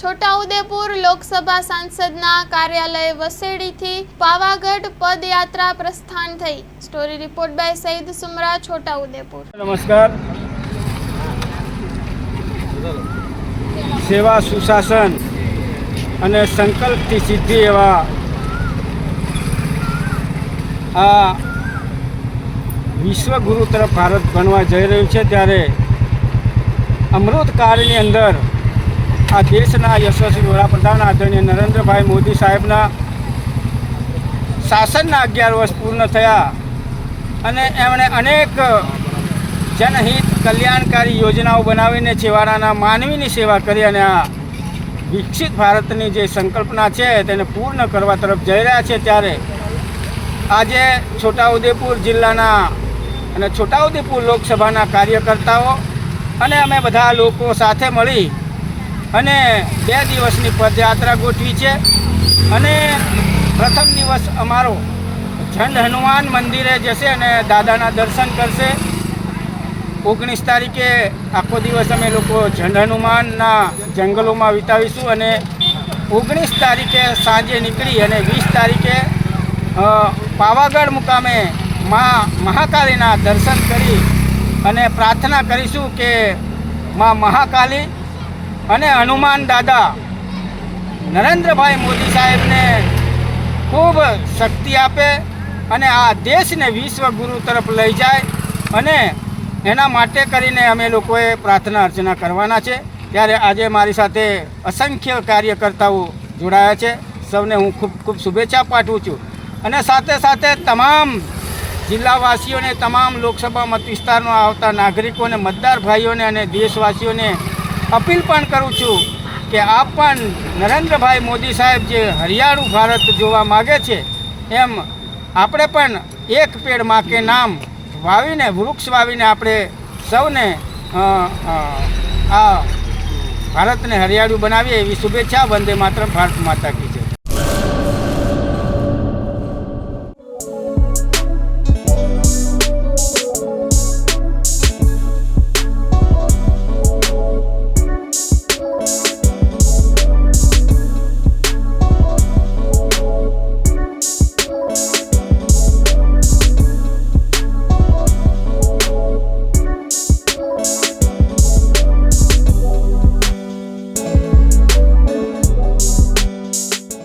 છોટાઉદેપુર લોકસભા સાંસદના કાર્યાલય વસેડીથી પાવાગઢ પદયાત્રા પ્રસ્થાન થઈ। સ્ટોરી રિપોર્ટ બાય સઈદ સુમરા, છોટાઉદેપુર। નમસ્કાર। સેવા, સુશાસન અને સંકલ્પથી સિદ્ધિ એવા આ વિશ્વગુરુ તરફ ભારત બનવા જઈ રહ્યું છે, ત્યારે અમૃતકાળની અંદર આ દેશના યશસ્વી વડાપ્રધાન આદરણીય નરેન્દ્રભાઈ મોદી સાહેબના શાસનના 11 વર્ષ પૂર્ણ થયા અને એમણે અનેક જનહિત કલ્યાણકારી યોજનાઓ બનાવીને છેવાડાના માનવીની સેવા કરી અને આ વિકસિત ભારતની જે સંકલ્પના છે તેને પૂર્ણ કરવા તરફ જઈ રહ્યા છે। ત્યારે આજે છોટાઉદેપુર જિલ્લાના અને છોટાઉદેપુર લોકસભાના કાર્યકર્તાઓ અને અમે બધા લોકો સાથે મળી અને 2 દિવસની પદયાત્રા ગોઠવી છે અને પ્રથમ દિવસ અમારો ઝંડ હનુમાન મંદિરે જશે અને દાદાના દર્શન કરશે। 19 તારીખે આખો દિવસ અમે લોકો ઝંડ હનુમાનના જંગલોમાં વિતાવીશું અને 19 તારીખે સાંજે નીકળી અને 20 તારીખે પાવાગઢ મુકામે મહાકાલીના દર્શન કરી અને પ્રાર્થના કરીશું કે માં મહાકાલી અને હનુમાન દાદા નરેન્દ્રભાઈ મોદી સાહેબને ખૂબ શક્તિ આપે અને આ દેશને વિશ્વગુરુ તરફ લઈ જાય અને એના માટે કરીને અમે લોકોએ પ્રાર્થના અર્ચના કરવાના છે। ત્યારે આજે મારી સાથે અસંખ્ય કાર્યકર્તાઓ જોડાયા છે। સૌને હું ખૂબ ખૂબ શુભેચ્છા પાઠવું છું અને સાથે સાથે તમામ જિલ્લાવાસીઓને, તમામ લોકસભા મત વિસ્તારમાં આવતા નાગરિકોને, મતદાર ભાઈઓને અને દેશવાસીઓને અપીલ પણ કરું છું કે આપ પણ નરેન્દ્રભાઈ મોદી સાહેબ જે હરિયાળું ભારત જોવા માગે છે એમ આપણે પણ એક પેડ માં કે નામ વાવીને, વૃક્ષ વાવીને આપણે સૌને આ ભારતને હરિયાળું બનાવીએ એવી શુભેચ્છા। વંદે માતરમ, ભારત માતા કી।